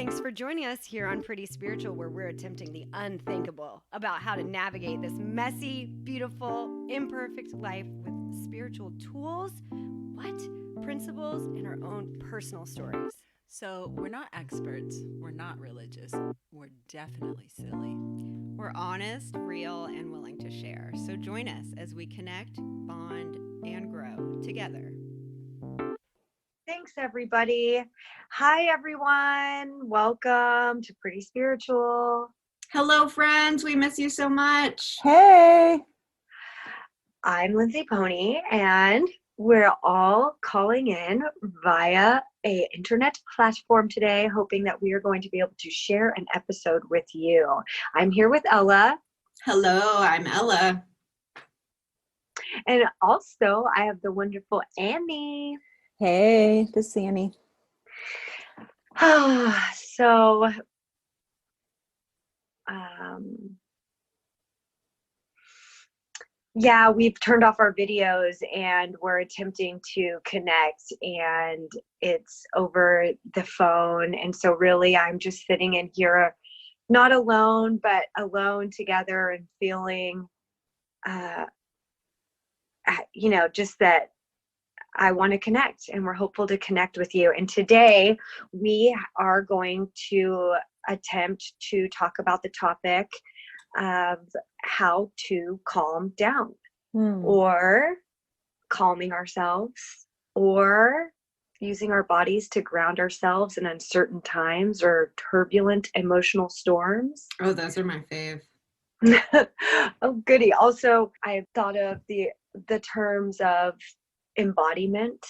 Thanks for joining us here on Pretty Spiritual, where we're attempting the unthinkable about how to navigate this messy, beautiful, imperfect life with spiritual tools, principles, and our own personal stories. So we're not experts, we're not religious, we're definitely silly. We're honest, real, and willing to share. So join us as we connect, bond, and grow together. Thanks, everybody. Hi, everyone. Welcome to Pretty Spiritual. Hello, friends. We miss you so much. Hey. I'm Lindsay Pony, and we're all calling in via an internet platform today, hoping that we are going to be able to share an episode with you. I'm here with Ella. Hello, I'm Ella. And also, I have the wonderful Annie. Hey, this is Annie. So, yeah, we've turned off our videos and we're attempting to connect, and it's over the phone. And so really, I'm just sitting in here, not alone, but alone together and feeling, just that I want to connect, and we're hopeful to connect with you. And today we are going to attempt to talk about the topic of how to calm down, or calming ourselves, or using our bodies to ground ourselves in uncertain times or turbulent emotional storms. Oh, those are my fave. Oh, goody. Also, I thought of the terms of embodiment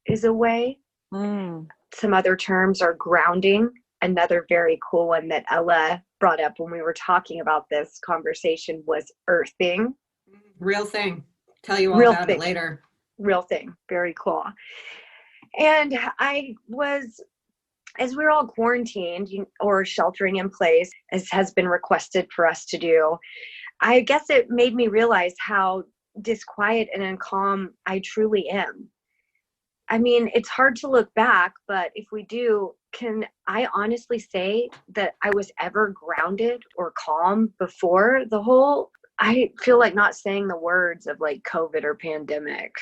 is a way. Some other terms are grounding. Another very cool one that Ella brought up when we were talking about this conversation was earthing. Real thing. Tell you all about it later. Real thing. Very cool. And I was, as we're all quarantined or sheltering in place, as has been requested for us to do, I guess it made me realize how disquiet and calm I truly am. I mean, it's hard to look back, but if we do, can I honestly say that I was ever grounded or calm before the whole, I feel like not saying the words of like COVID or pandemic,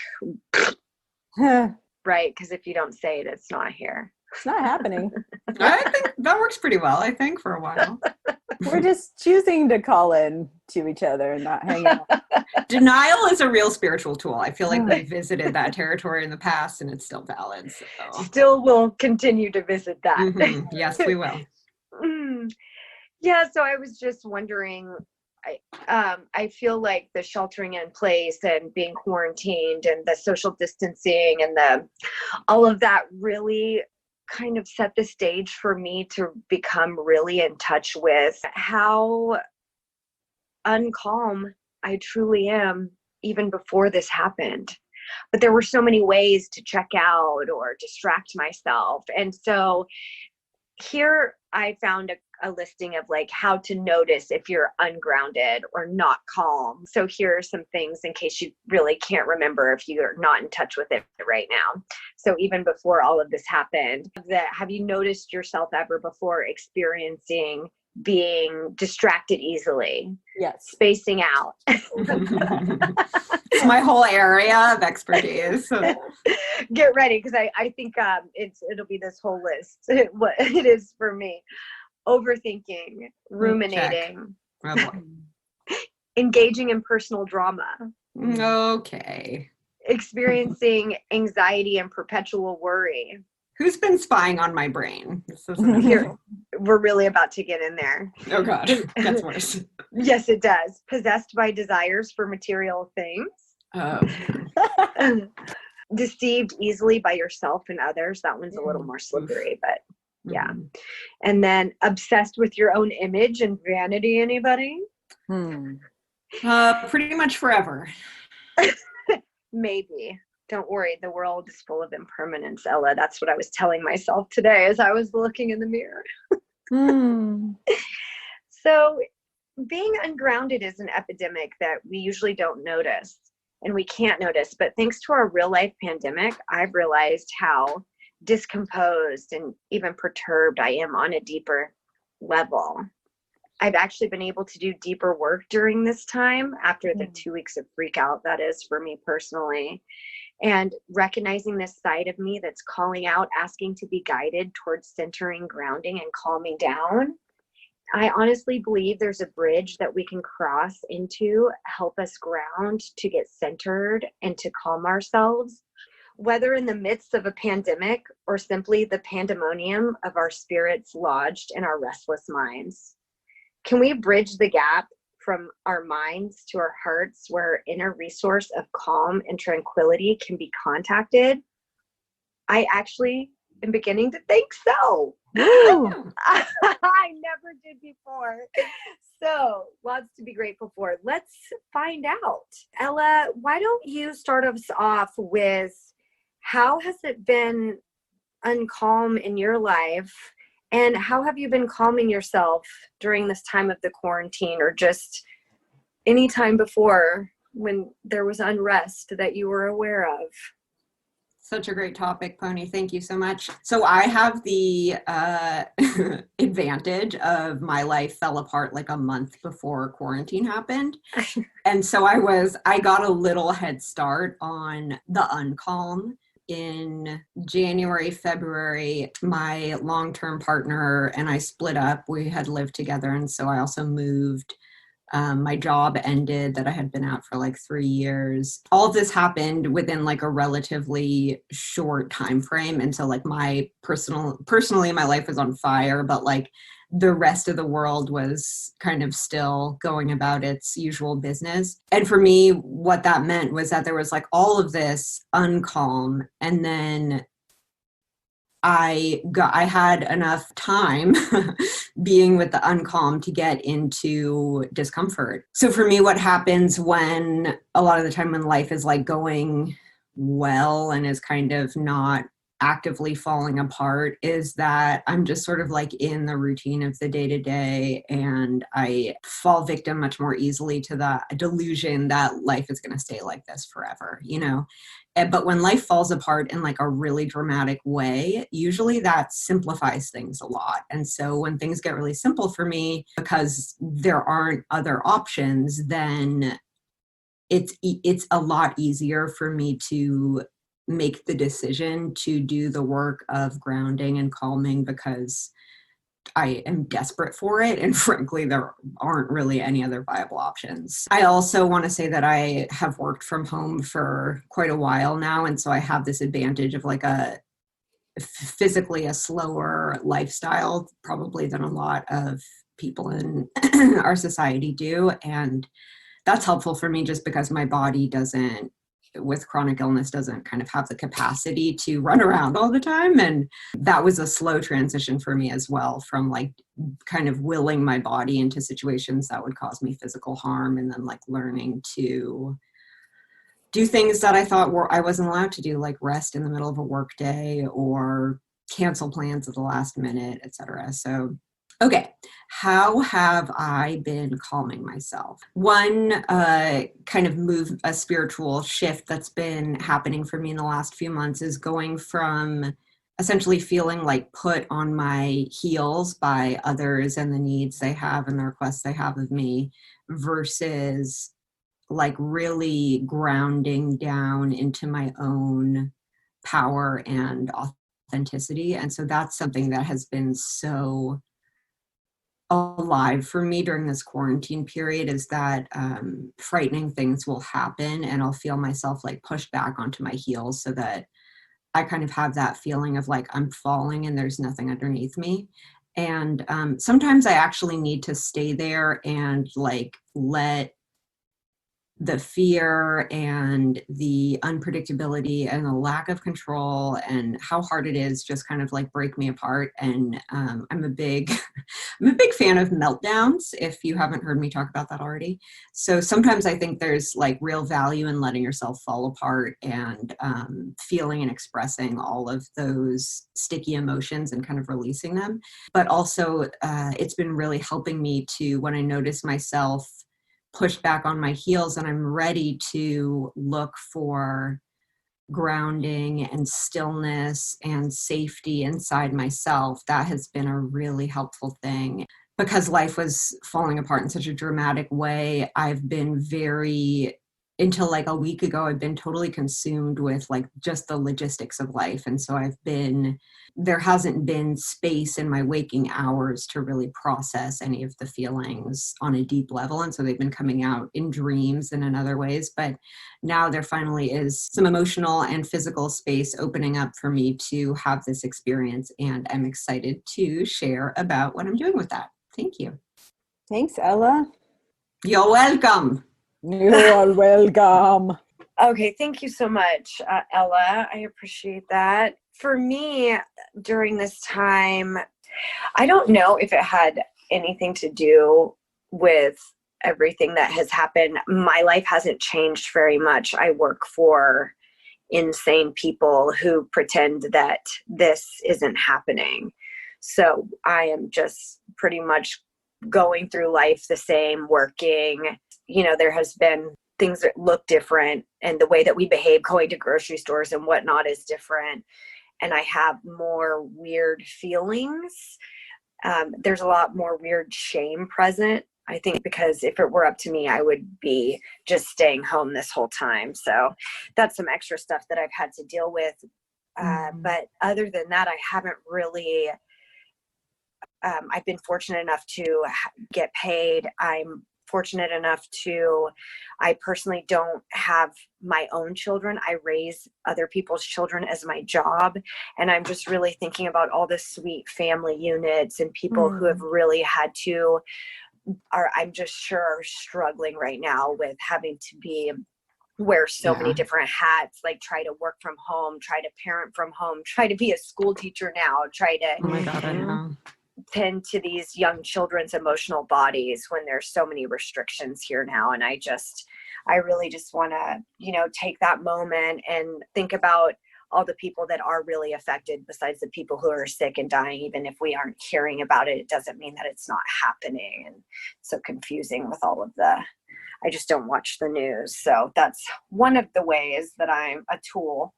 right? Because if you don't say it, it's not here. It's not happening. I think that works pretty well, for a while. We're just choosing to call in to each other and not hang out. Denial is a real spiritual tool. I feel like we visited that territory in the past and it's still valid. So. Still will continue to visit that. Mm-hmm. Yes, we will. Yeah, so I was just wondering, I feel like the sheltering in place and being quarantined and the social distancing and all of that really kind of set the stage for me to become really in touch with how uncalm I truly am even before this happened. But there were so many ways to check out or distract myself. And so here I found a listing of like how to notice if you're ungrounded or not calm. So here are some things in case you really can't remember if you're not in touch with it right now. So even before all of this happened, have you noticed yourself ever before experiencing being distracted easily? Yes. Spacing out. It's my whole area of expertise. Get ready, because I think it'll be this whole list. What it is for me. Overthinking, ruminating, engaging in personal drama. Okay. Experiencing anxiety and perpetual worry. Who's been spying on my brain? Here, we're really about to get in there. Oh God, it gets worse. Yes, it does. Possessed by desires for material things. Deceived easily by yourself and others. That one's a little more slippery, but yeah. And then obsessed with your own image and vanity. Anybody? Pretty much forever. Maybe. Don't worry, the world is full of impermanence, Ella. That's what I was telling myself today as I was looking in the mirror. So being ungrounded is an epidemic that we usually don't notice and we can't notice. But thanks to our real life pandemic, I've realized how discomposed and even perturbed I am on a deeper level. I've actually been able to do deeper work during this time after the 2 weeks of freak out, that is for me personally. And recognizing this side of me that's calling out, asking to be guided towards centering, grounding, and calming down. I honestly believe there's a bridge that we can cross into, help us ground, to get centered and to calm ourselves, whether in the midst of a pandemic or simply the pandemonium of our spirits lodged in our restless minds. Can we bridge the gap from our minds to our hearts, where inner resource of calm and tranquility can be contacted? I actually am beginning to think so. I never did before. So lots to be grateful for. Let's find out. Ella, why don't you start us off with, how has it been uncalm in your life? And how have you been calming yourself during this time of the quarantine, or just any time before when there was unrest that you were aware of? Such a great topic, Pony. Thank you so much. So I have the advantage of my life fell apart like a month before quarantine happened. And so I got a little head start on the uncalm. In January, February, my long-term partner and I split up. We had lived together, and so I also moved. My job ended that I had been out for like 3 years. All of this happened within like a relatively short time frame. And so like personally, my life was on fire, but like the rest of the world was kind of still going about its usual business. And for me, what that meant was that there was like all of this uncalm, and then I had enough time being with the uncalm to get into discomfort. So for me, what happens when a lot of the time when life is like going well and is kind of not actively falling apart is that I'm just sort of like in the routine of the day to day, and I fall victim much more easily to the delusion that life is going to stay like this forever, you know? But when life falls apart in like a really dramatic way, usually that simplifies things a lot. And so when things get really simple for me, because there aren't other options, then it's a lot easier for me to make the decision to do the work of grounding and calming, because I am desperate for it. And frankly, there aren't really any other viable options. I also want to say that I have worked from home for quite a while now. And so I have this advantage of like physically a slower lifestyle, probably than a lot of people in our society do. And that's helpful for me just because my body with chronic illness doesn't kind of have the capacity to run around all the time. And that was a slow transition for me as well, from like kind of willing my body into situations that would cause me physical harm, and then like learning to do things that I thought I wasn't allowed to do, like rest in the middle of a work day or cancel plans at the last minute, etc. So okay, how have I been calming myself? One kind of a spiritual shift that's been happening for me in the last few months is going from essentially feeling like put on my heels by others and the needs they have and the requests they have of me, versus like really grounding down into my own power and authenticity. And so that's something that has been so alive for me during this quarantine period, is that frightening things will happen and I'll feel myself like pushed back onto my heels, so that I kind of have that feeling of like I'm falling and there's nothing underneath me. And sometimes I actually need to stay there and like let the fear and the unpredictability and the lack of control and how hard it is just kind of like break me apart. And I'm a big fan of meltdowns, if you haven't heard me talk about that already. So sometimes I think there's like real value in letting yourself fall apart and feeling and expressing all of those sticky emotions and kind of releasing them. But also it's been really helping me to, when I notice myself pushed back on my heels and I'm ready to look for grounding and stillness and safety inside myself, that has been a really helpful thing. Because life was falling apart in such a dramatic way, I've been until like a week ago, I've been totally consumed with like just the logistics of life. And so there hasn't been space in my waking hours to really process any of the feelings on a deep level. And so they've been coming out in dreams and in other ways. But now there finally is some emotional and physical space opening up for me to have this experience. And I'm excited to share about what I'm doing with that. Thank you. Thanks, Ella. You're welcome. You are welcome. Okay, thank you so much, Ella. I appreciate that. For me, during this time, I don't know if it had anything to do with everything that has happened. My life hasn't changed very much. I work for insane people who pretend that this isn't happening. So I am just pretty much going through life the same, working. You know, there has been things that look different, and the way that we behave going to grocery stores and whatnot is different. And I have more weird feelings. There's a lot more weird shame present, I think, because if it were up to me, I would be just staying home this whole time. So that's some extra stuff that I've had to deal with. But other than that, I haven't really, I've been fortunate enough to get paid. I'm fortunate enough I personally don't have my own children. I raise other people's children as my job. And I'm just really thinking about all the sweet family units and people who have really had to, I'm just sure are struggling right now with having to wear so many different hats, like try to work from home, try to parent from home, try to be a school teacher now, try to Oh my God, I know. tend to these young children's emotional bodies when there's so many restrictions here now. And I really just want to, take that moment and think about all the people that are really affected besides the people who are sick and dying. Even if we aren't hearing about it, it doesn't mean that it's not happening. And so confusing with all of I just don't watch the news. So that's one of the ways that I'm a tool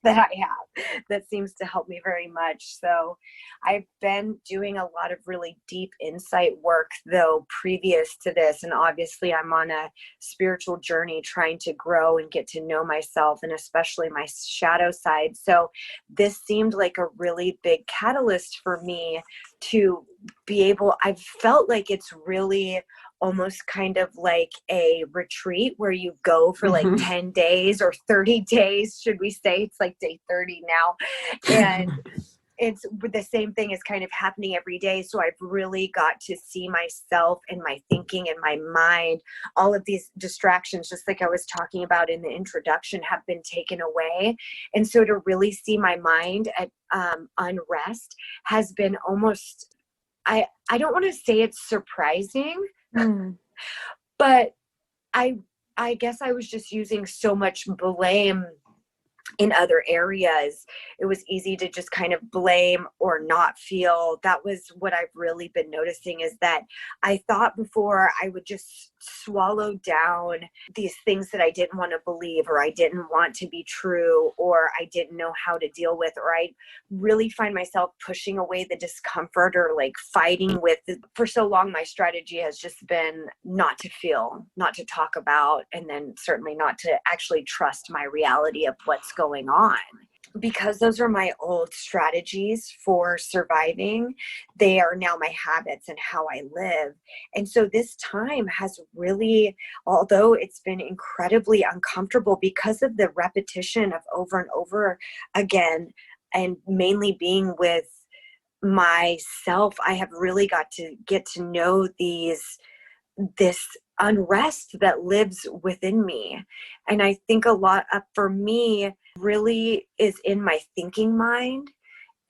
that I have that seems to help me very much. So I've been doing a lot of really deep insight work though previous to this. And obviously I'm on a spiritual journey trying to grow and get to know myself, and especially my shadow side. So this seemed like a really big catalyst for me to be able, I've felt like it's really almost kind of like a retreat where you go for like 10 days or 30 days, should we say. It's like day 30 now. And it's the same thing is kind of happening every day. So I've really got to see myself and my thinking and my mind. All of these distractions, just like I was talking about in the introduction, have been taken away. And so to really see my mind at unrest has been almost, I don't want to say it's surprising, but I guess I was just using so much blame in other areas. It was easy to just kind of blame or not feel. That was what I've really been noticing, is that I thought before I would just swallow down these things that I didn't want to believe, or I didn't want to be true, or I didn't know how to deal with, or I really find myself pushing away the discomfort or like fighting with. For so long, my strategy has just been not to feel, not to talk about, and then certainly not to actually trust my reality of what's going on. Because those are my old strategies for surviving, they are now my habits and how I live. And so this time has really, although it's been incredibly uncomfortable because of the repetition of over and over again, and mainly being with myself, I have really got to get to know this unrest that lives within me. And I think a lot for me really is in my thinking mind.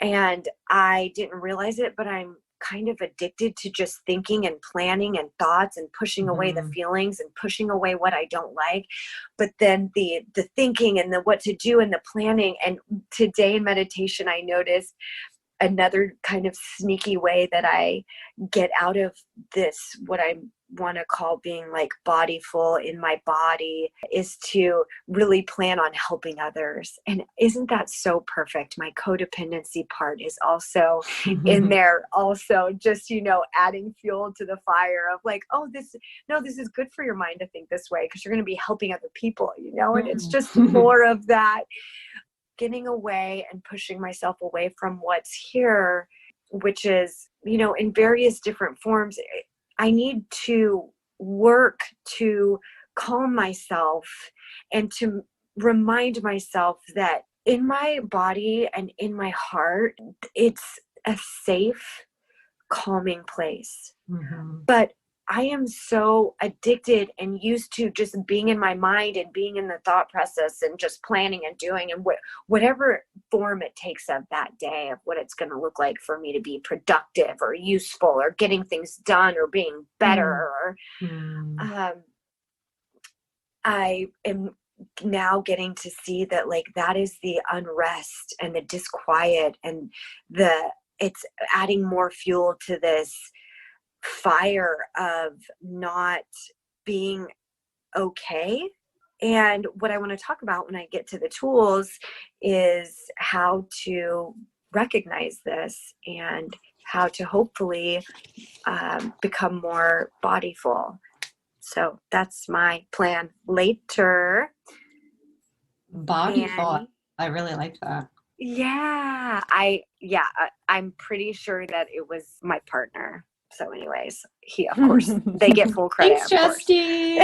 And I didn't realize it, but I'm kind of addicted to just thinking and planning and thoughts and pushing away the feelings and pushing away what I don't like. But then the thinking and the what to do and the planning. And today in meditation, I noticed another kind of sneaky way that I get out of this, what I want to call being like bodyful in my body, is to really plan on helping others. And isn't that so perfect? My codependency part is also in there, also just, adding fuel to the fire of like, oh, this is good for your mind to think this way, because you're going to be helping other people, and it's just more of that, getting away and pushing myself away from what's here, which is, in various different forms. I need to work to calm myself and to remind myself that in my body and in my heart, it's a safe, calming place. Mm-hmm. But I am so addicted and used to just being in my mind and being in the thought process and just planning and doing, and whatever form it takes of that day, of what it's going to look like for me to be productive or useful or getting things done or being better. I am now getting to see that like that is the unrest and the disquiet, and it's adding more fuel to this fire of not being okay. And what I want to talk about when I get to the tools is how to recognize this and how to hopefully become more bodyful. So that's my plan later. Bodyful. I really like that. Yeah, I'm pretty sure that it was my partner. So anyways, of course, they get full credit. Thanks, Justy.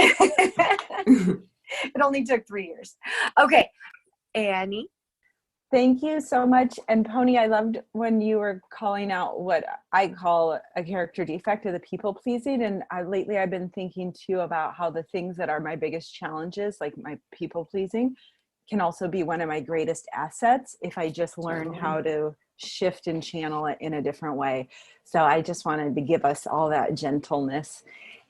It only took 3 years. Okay, Annie. Thank you so much. And Pony, I loved when you were calling out what I call a character defect of the people pleasing. And lately I've been thinking too about how the things that are my biggest challenges, like my people pleasing, can also be one of my greatest assets if I just learn how to shift and channel it in a different way. So I just wanted to give us all that gentleness.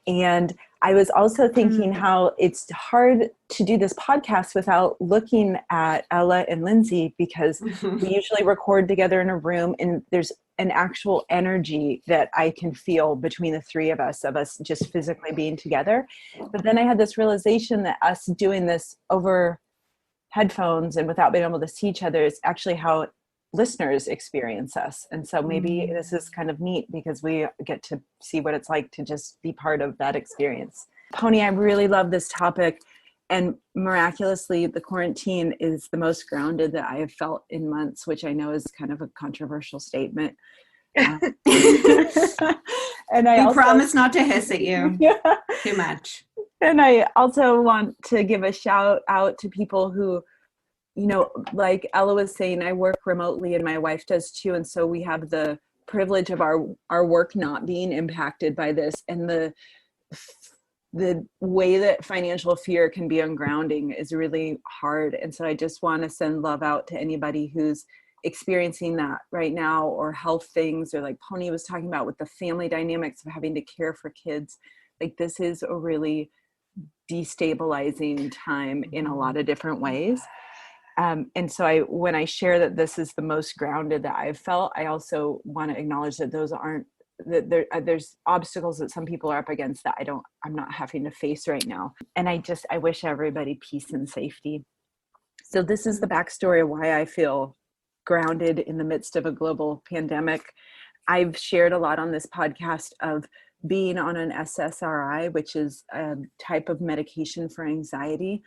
And I was also thinking how it's hard to do this podcast without looking at Ella and Lindsay, because we usually record together in a room and there's an actual energy that I can feel between the three of us just physically being together. But then I had this realization that us doing this over headphones and without being able to see each other is actually how listeners experience us. And so maybe this is kind of neat because we get to see what it's like to just be part of that experience. Pony, I really love this topic. And miraculously, the quarantine is the most grounded that I have felt in months, which I know is kind of a controversial statement. And I promise not to hiss at you too much. And I also want to give a shout out to people who, like Ella was saying, I work remotely and my wife does too. And so we have the privilege of our work not being impacted by this. And the way that financial fear can be ungrounding is really hard. And so I just want to send love out to anybody who's experiencing that right now, or health things, or like Pony was talking about with the family dynamics of having to care for kids. Like this is a really destabilizing time in a lot of different ways. And so when I share that this is the most grounded that I've felt, I also want to acknowledge that there's obstacles that some people are up against that I'm not having to face right now. And I wish everybody peace and safety. So this is the backstory of why I feel grounded in the midst of a global pandemic. I've shared a lot on this podcast of being on an SSRI, which is a type of medication for anxiety,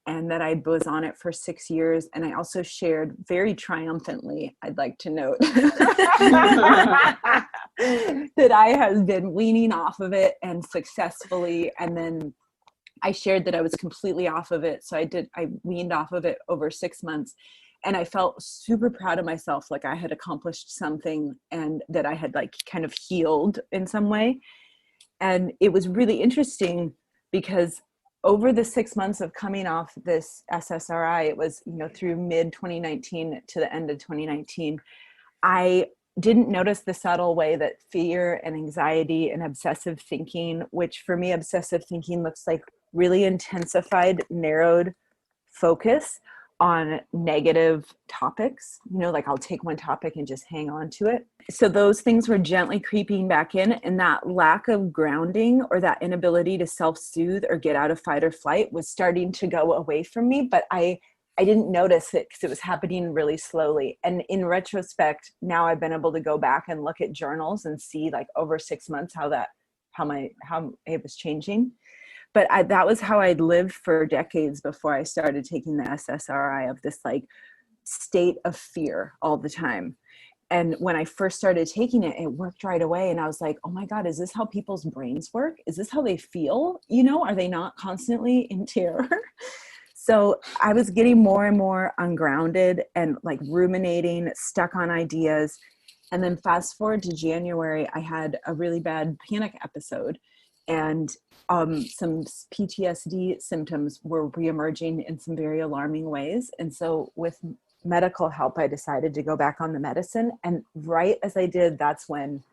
and that I was on it for 6 years. And I also shared very triumphantly, I'd like to note, that I have been weaning off of it and successfully. And then I shared that I was completely off of it. So I weaned off of it over 6 months. And I felt super proud of myself, like I had accomplished something and that I had like kind of healed in some way. And it was really interesting because over the 6 months of coming off this SSRI, it was, through mid 2019 to the end of 2019, I didn't notice the subtle way that fear and anxiety and obsessive thinking, which for me, obsessive thinking looks like really intensified, narrowed focus on negative topics, like I'll take one topic and just hang on to it. So those things were gently creeping back in, and that lack of grounding or that inability to self-soothe or get out of fight or flight was starting to go away from me, but I didn't notice it because it was happening really slowly. And in retrospect, now I've been able to go back and look at journals and see like over 6 months how it was changing. But that was how I'd lived for decades before I started taking the SSRI, of this like state of fear all the time. And when I first started taking it, it worked right away. And I was like, oh my God, is this how people's brains work? Is this how they feel? Are they not constantly in terror? So I was getting more and more ungrounded and like ruminating, stuck on ideas. And then fast forward to January, I had a really bad panic episode, and some PTSD symptoms were reemerging in some very alarming ways. And so with medical help, I decided to go back on the medicine. And right as I did, that's when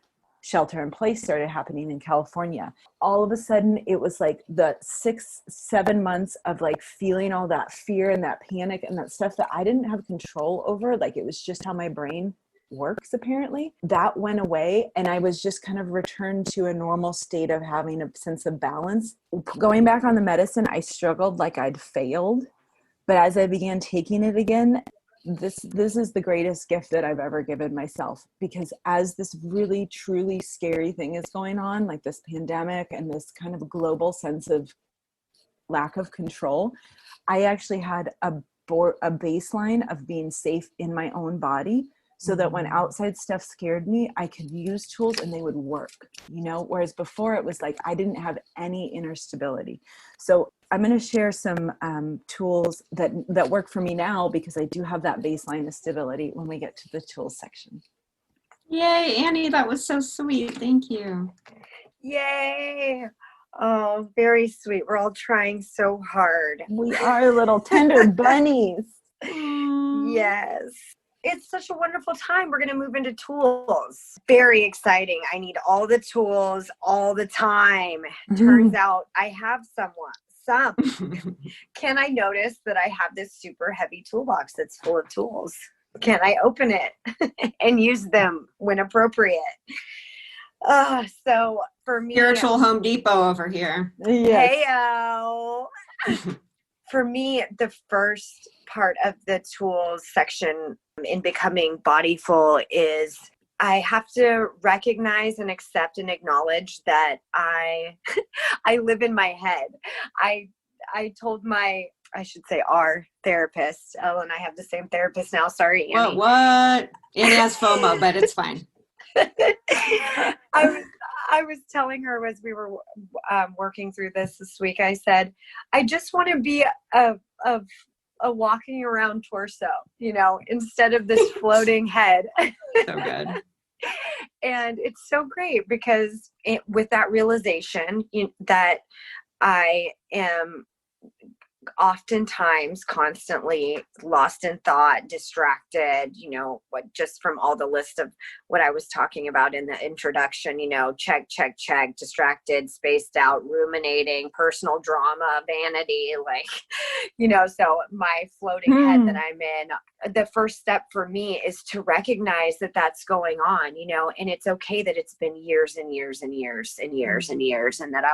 shelter in place started happening in California. All of a sudden, it was like the 6-7 months of like feeling all that fear and that panic and that stuff that I didn't have control over. Like it was just how my brain works, apparently. That went away, and I was just kind of returned to a normal state of having a sense of balance. Going back on the medicine, I struggled like I'd failed. But as I began taking it again, this is the greatest gift that I've ever given myself, because as this really truly scary thing is going on, like this pandemic and this kind of global sense of lack of control, I actually had a baseline of being safe in my own body, so that when outside stuff scared me, I could use tools and they would work, whereas before it was like I didn't have any inner stability. So I'm going to share some tools that work for me now, because I do have that baseline of stability when we get to the tools section. Yay, Annie, that was so sweet. Thank you. Yay. Oh, very sweet. We're all trying so hard. We are little tender bunnies. Yes. It's such a wonderful time. We're going to move into tools. Very exciting. I need all the tools all the time. Turns out I have some. Can I notice that I have this super heavy toolbox that's full of tools? Can I open it and use them when appropriate? So for me, Spiritual Home Depot over here. Yes. Heyo. For me, the first part of the tools section in becoming bodyful is I have to recognize and accept and acknowledge that I live in my head. I told our therapist, Elle and I have the same therapist now. Sorry, Annie. What? Annie has FOMO, but it's fine. I was telling her as we were working through this week, I said, I just want to be a walking around torso, instead of this floating head. So good. And it's so great because with that realization that I am oftentimes constantly lost in thought, distracted, just from all the list of what I was talking about in the introduction, check, distracted, spaced out, ruminating, personal drama, vanity, so my floating head that I'm in, the first step for me is to recognize that that's going on, and it's okay that it's been years and years and years and years and years, and that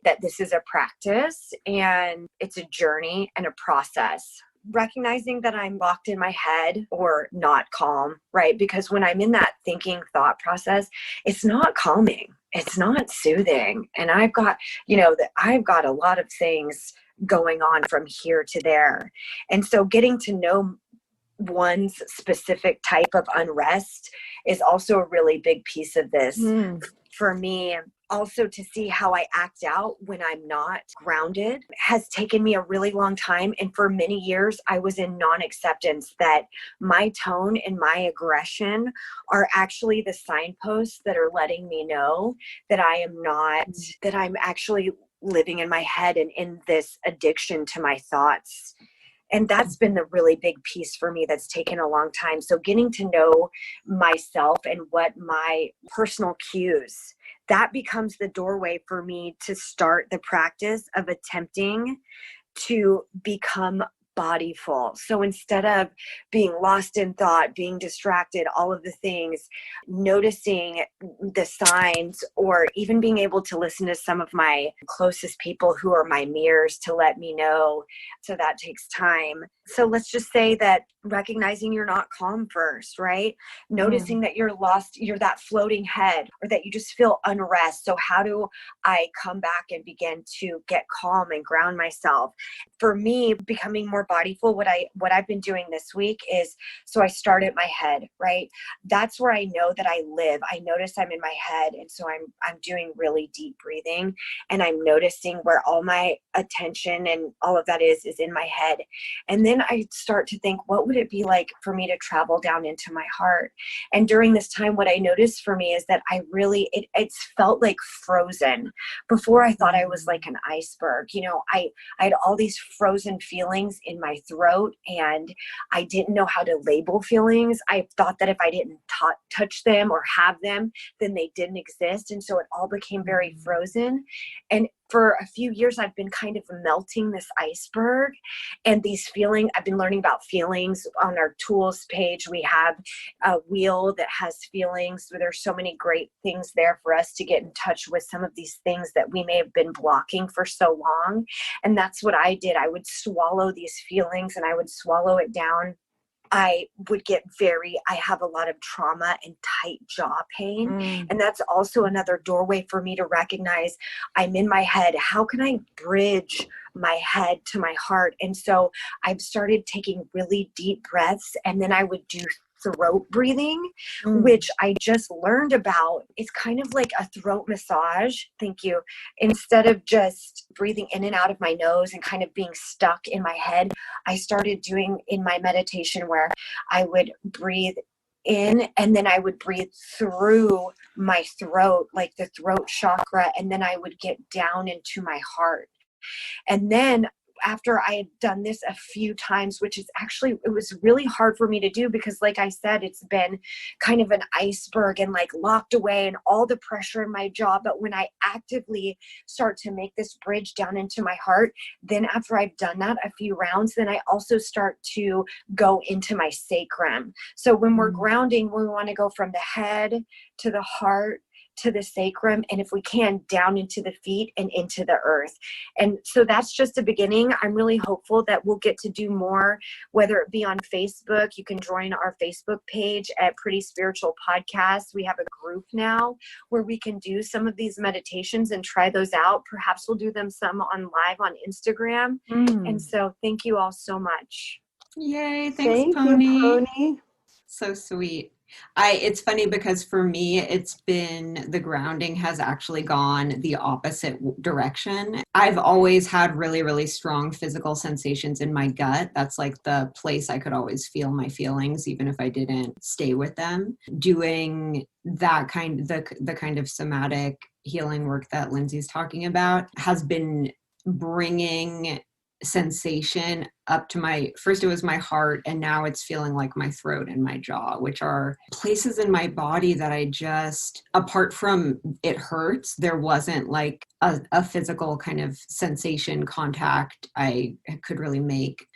that this is a practice and it's a journey and a process. Recognizing that I'm locked in my head or not calm, right? Because when I'm in that thinking thought process, it's not calming. It's not soothing. And I've got a lot of things going on from here to there. And so getting to know one's specific type of unrest is also a really big piece of this. For me, also to see how I act out when I'm not grounded has taken me a really long time. And for many years, I was in non-acceptance that my tone and my aggression are actually the signposts that are letting me know that that I'm actually living in my head and in this addiction to my thoughts. And that's been the really big piece for me that's taken a long time. So getting to know myself and what my personal cues, that becomes the doorway for me to start the practice of attempting to become bodyful. So instead of being lost in thought, being distracted, all of the things, noticing the signs, or even being able to listen to some of my closest people who are my mirrors to let me know. So that takes time. So let's just say that recognizing you're not calm first, right? Noticing that you're lost, you're that floating head, or that you just feel unrest. So how do I come back and begin to get calm and ground myself? For me, becoming more bodyful, what I've been doing this week is, so I start at my head, right? That's where I know that I live. I notice I'm in my head, and so I'm doing really deep breathing, and I'm noticing where all my attention and all of that is in my head. And then I start to think, what would it be like for me to travel down into my heart? And during this time, what I noticed for me is that it's felt like frozen. Before, I thought I was like an iceberg. I had all these frozen feelings in my throat, and I didn't know how to label feelings. I thought that if I didn't touch them or have them, then they didn't exist. And so it all became very frozen. And for a few years, I've been kind of melting this iceberg, and these feelings, I've been learning about feelings. On our tools page, we have a wheel that has feelings. There's so many great things there for us to get in touch with some of these things that we may have been blocking for so long. And that's what I did. I would swallow these feelings, and I would swallow it down. I have a lot of trauma and tight jaw pain. And that's also another doorway for me to recognize I'm in my head. How can I bridge my head to my heart? And so I've started taking really deep breaths, and then I would do throat breathing, which I just learned about. It's kind of like a throat massage. Thank you. Instead of just breathing in and out of my nose and kind of being stuck in my head, I started doing in my meditation where I would breathe in, and then I would breathe through my throat, like the throat chakra, and then I would get down into my heart. And then after I had done this a few times, which is actually, it was really hard for me to do because, like I said, it's been kind of an iceberg and like locked away and all the pressure in my jaw. But when I actively start to make this bridge down into my heart, then after I've done that a few rounds, then I also start to go into my sacrum. So when we're grounding, we want to go from the head to the heart to the sacrum, and if we can, down into the feet and into the earth. And so that's just a beginning. I'm really hopeful that we'll get to do more, whether it be on Facebook. You can join our Facebook page at Pretty Spiritual Podcast. We have a group now where we can do some of these meditations and try those out. Perhaps we'll do them some on live on Instagram. And so thank you all so much. Yay. Thank Pony. you, Pony. So sweet. It's funny because for me, the grounding has actually gone the opposite direction. I've always had really, really strong physical sensations in my gut. That's like the place I could always feel my feelings, even if I didn't stay with them. Doing that the kind of somatic healing work that Lindsay's talking about has been bringing sensation up to first it was my heart, and now it's feeling like my throat and my jaw, which are places in my body that I just, apart from it hurts, there wasn't like a physical kind of sensation contact I could really make.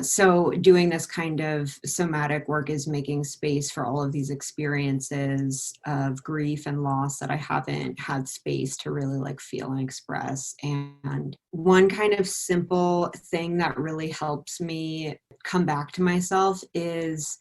So doing this kind of somatic work is making space for all of these experiences of grief and loss that I haven't had space to really like feel and express. And one kind of simple thing that really helps me come back to myself is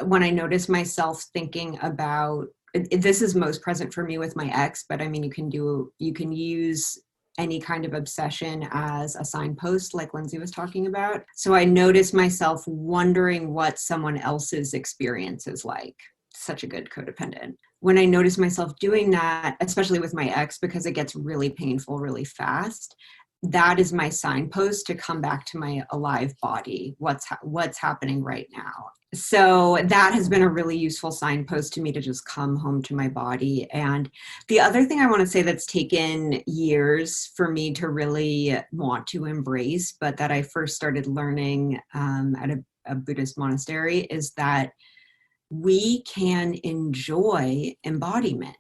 when I notice myself thinking about, this is most present for me with my ex, but I mean, you can use any kind of obsession as a signpost, like Lindsay was talking about. So I notice myself wondering what someone else's experience is like. Such a good codependent. When I notice myself doing that, especially with my ex, because it gets really painful really fast, that is my signpost to come back to my alive body. What's happening right now? So that has been a really useful signpost to me to just come home to my body. And the other thing I want to say that's taken years for me to really want to embrace, but that I first started learning at a Buddhist monastery, is that we can enjoy embodiment.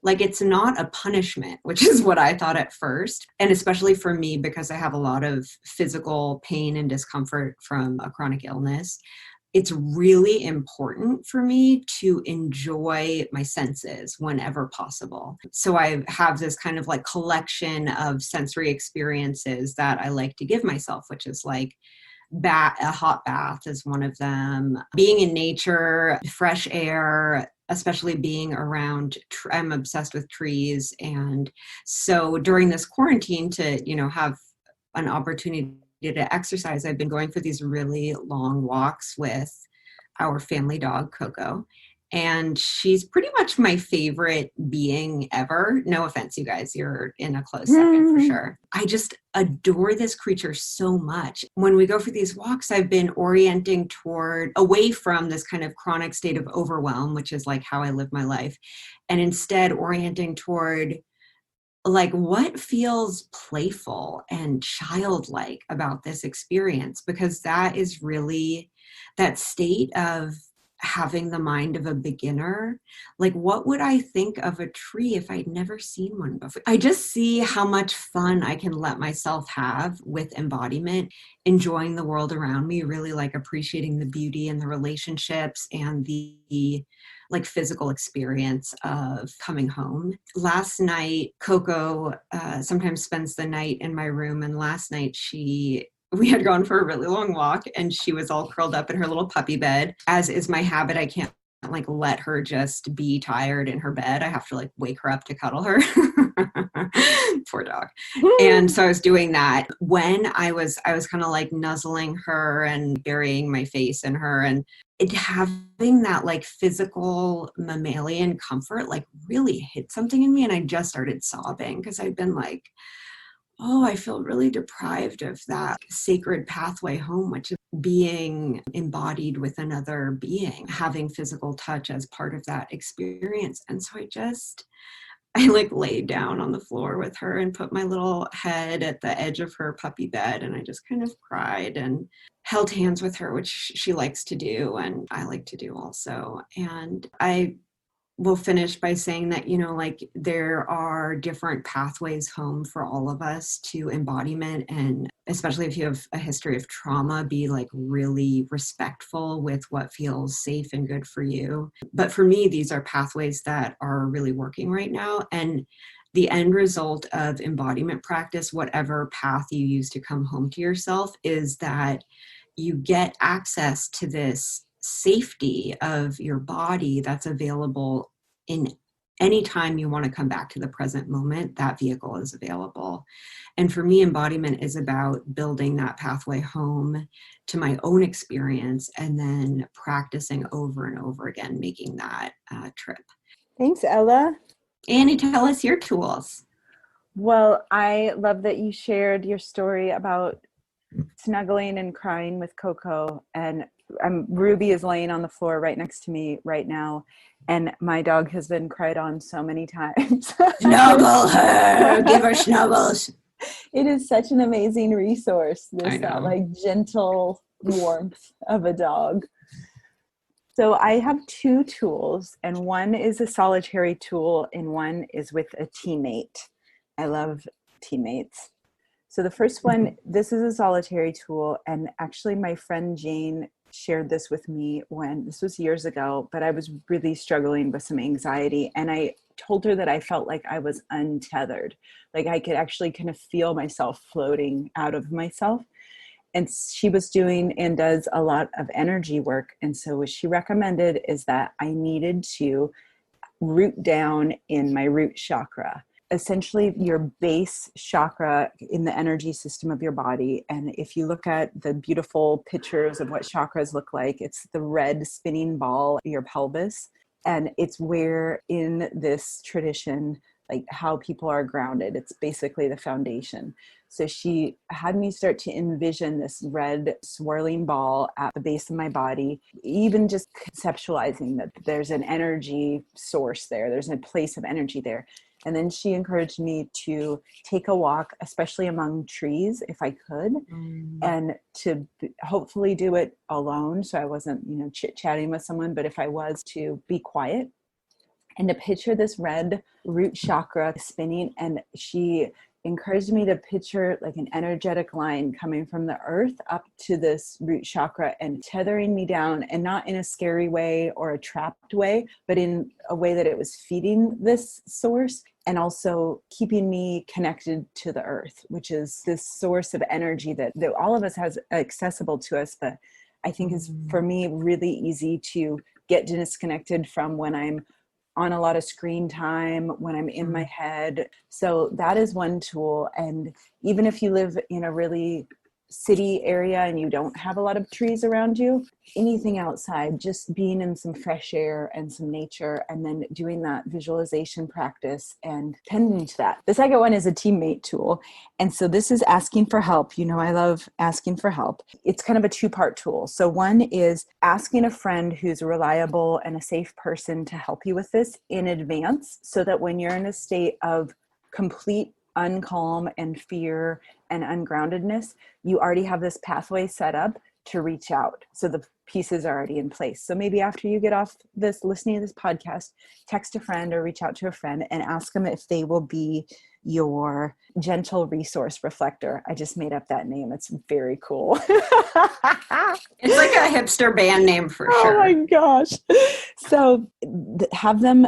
Like, it's not a punishment, which is what I thought at first. And especially for me, because I have a lot of physical pain and discomfort from a chronic illness, it's really important for me to enjoy my senses whenever possible. So I have this kind of like collection of sensory experiences that I like to give myself, which is like a hot bath is one of them. Being in nature, fresh air, especially being around, I'm obsessed with trees. And so during this quarantine to, have an opportunity to exercise, I've been going for these really long walks with our family dog, Coco. And she's pretty much my favorite being ever. No offense, you guys, you're in a close second for sure. I just adore this creature so much. When we go for these walks, I've been orienting away from this kind of chronic state of overwhelm, which is like how I live my life, and instead orienting toward like what feels playful and childlike about this experience, because that is really that state of having the mind of a beginner. Like, what would I think of a tree if I'd never seen one before? I just see how much fun I can let myself have with embodiment, enjoying the world around me, really like appreciating the beauty and the relationships and the like physical experience of coming home. Last night, Coco sometimes spends the night in my room, and last night we had gone for a really long walk and she was all curled up in her little puppy bed. As is my habit, I can't like let her just be tired in her bed. I have to like wake her up to cuddle her. Poor dog. And so I was doing that when I was kind of like nuzzling her and burying my face in her, and having that like physical mammalian comfort like really hit something in me. And I just started sobbing because I'd been like, oh, I feel really deprived of that sacred pathway home, which is being embodied with another being, having physical touch as part of that experience. And so I like laid down on the floor with her and put my little head at the edge of her puppy bed. And I just kind of cried and held hands with her, which she likes to do. And I like to do also. And I will finish by saying that, like there are different pathways home for all of us to embodiment. And especially if you have a history of trauma, be like really respectful with what feels safe and good for you. But for me, these are pathways that are really working right now. And the end result of embodiment practice, whatever path you use to come home to yourself, is that you get access to this safety of your body that's available in any time you want to come back to the present moment. That vehicle is available. And for me, embodiment is about building that pathway home to my own experience and then practicing over and over again, making that trip. Thanks, Ella. Annie, tell us your tools. Well, I love that you shared your story about snuggling and crying with Coco, and Ruby is laying on the floor right next to me right now, and my dog has been cried on so many times. Snuggle her, give her snuggles. It is such an amazing resource, this like gentle warmth of a dog. So I have two tools, and one is a solitary tool and one is with a teammate. I love teammates. So the first one, this is a solitary tool, and actually my friend Jane shared this with me this was years ago, but I was really struggling with some anxiety, and I told her that I felt like I was untethered, like I could actually kind of feel myself floating out of myself. And she was doing and does a lot of energy work, and so what she recommended is that I needed to root down in my root chakra, essentially your base chakra in the energy system of your body. And if you look at the beautiful pictures of what chakras look like, it's the red spinning ball, your pelvis. And it's where in this tradition, like how people are grounded, it's basically the foundation. So she had me start to envision this red swirling ball at the base of my body, even just conceptualizing that there's an energy source there, there's a place of energy there. And then she encouraged me to take a walk, especially among trees, if I could, and to hopefully do it alone. So I wasn't, chit-chatting with someone, but if I was, to be quiet and to picture this red root chakra spinning. And she encouraged me to picture like an energetic line coming from the earth up to this root chakra and tethering me down, and not in a scary way or a trapped way, but in a way that it was feeding this source and also keeping me connected to the earth, which is this source of energy that all of us has accessible to us, but I think is for me really easy to get disconnected from when I'm on a lot of screen time, when I'm in my head. So that is one tool. And even if you live in a really city area and you don't have a lot of trees around you, anything outside, just being in some fresh air and some nature, and then doing that visualization practice and tending to that. The second one is a teammate tool. And so this is asking for help. You know, I love asking for help. It's kind of a two-part tool. So one is asking a friend who's reliable and a safe person to help you with this in advance, so that when you're in a state of complete uncalm and fear and ungroundedness, you already have this pathway set up to reach out. So the pieces are already in place. So maybe after you get off this, listening to this podcast, text a friend or reach out to a friend and ask them if they will be your gentle resource reflector. I just made up that name. It's very cool. It's like a hipster band name for sure. Oh my gosh. So have them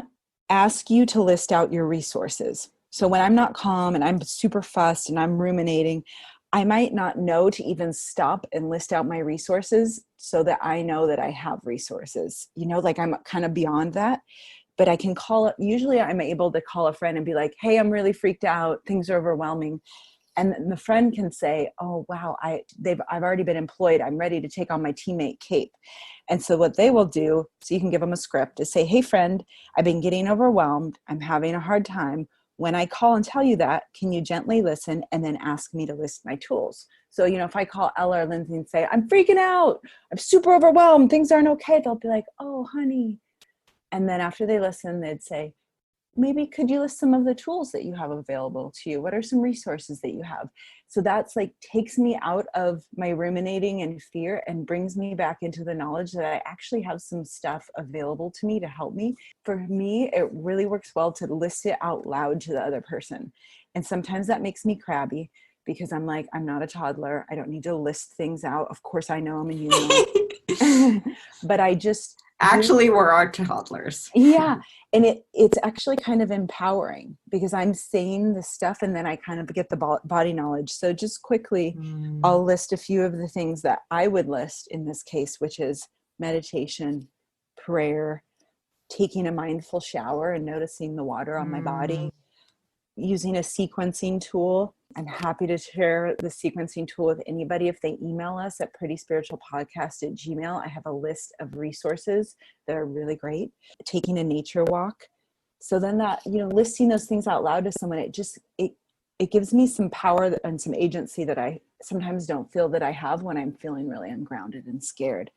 ask you to list out your resources. So when I'm not calm and I'm super fussed and I'm ruminating, I might not know to even stop and list out my resources so that I know that I have resources. You know, like I'm kind of beyond that, but I can call it. Usually I'm able to call a friend and be like, hey, I'm really freaked out. Things are overwhelming. And the friend can say, oh, wow, I've already been employed. I'm ready to take on my teammate cape. And so what they will do, so you can give them a script, is say, hey, friend, I've been getting overwhelmed. I'm having a hard time. When I call and tell you that, can you gently listen and then ask me to list my tools? So, you know, if I call Ella or Lindsay and say, I'm freaking out, I'm super overwhelmed, things aren't okay, they'll be like, oh, honey. And then after they listen, they'd say, maybe could you list some of the tools that you have available to you? What are some resources that you have? So that's like takes me out of my ruminating and fear and brings me back into the knowledge that I actually have some stuff available to me to help me. For me, it really works well to list it out loud to the other person. And sometimes that makes me crabby because I'm like, I'm not a toddler. I don't need to list things out. Of course I know them and you know. But I just... Actually, we're our toddlers. Yeah. And it's actually kind of empowering because I'm saying the stuff and then I kind of get the body knowledge. So just quickly, I'll list a few of the things that I would list in this case, which is meditation, prayer, taking a mindful shower and noticing the water on my body, using a sequencing tool. I'm happy to share the sequencing tool with anybody. If they email us at prettyspiritualpodcast@gmail.com, I have a list of resources that are really great. Taking a nature walk. So then that, you know, listing those things out loud to someone, it gives me some power and some agency that I sometimes don't feel that I have when I'm feeling really ungrounded and scared.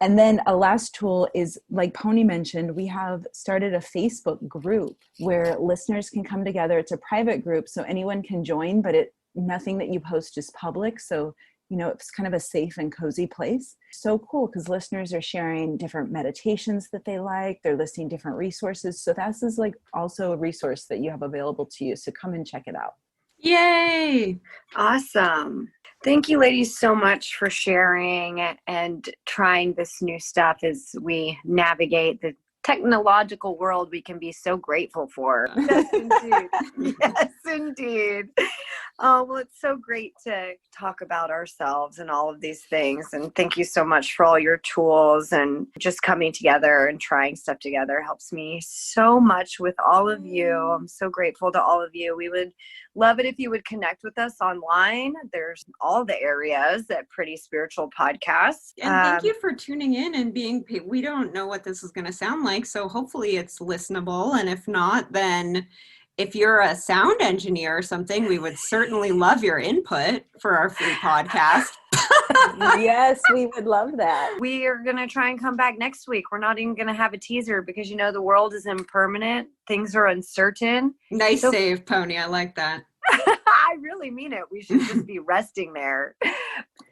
And then a last tool is, like Pony mentioned, we have started a Facebook group where listeners can come together. It's a private group, so anyone can join, but nothing that you post is public. So, you know, it's kind of a safe and cozy place. So cool, because listeners are sharing different meditations that they like. They're listing different resources. So this is like also a resource that you have available to you. So come and check it out. Yay! Awesome. Thank you, ladies, so much for sharing and trying this new stuff as we navigate the technological world we can be so grateful for. Yes, indeed. Yes, indeed. Oh, well, it's so great to talk about ourselves and all of these things. And thank you so much for all your tools, and just coming together and trying stuff together helps me so much with all of you. I'm so grateful to all of you. We would love it if you would connect with us online. There's all the areas at Pretty Spiritual Podcast. And thank you for tuning in and we don't know what this is going to sound like, so hopefully it's listenable. And if not, then if you're a sound engineer or something, we would certainly love your input for our free podcast. Yes, we would love that. We are going to try and come back next week. We're not even going to have a teaser because, you know, the world is impermanent. Things are uncertain. Nice save, Pony. I like that. I really mean it. We should just be resting there.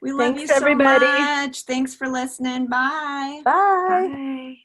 We love you so everybody. much. Thanks for listening. Bye. Bye. Bye.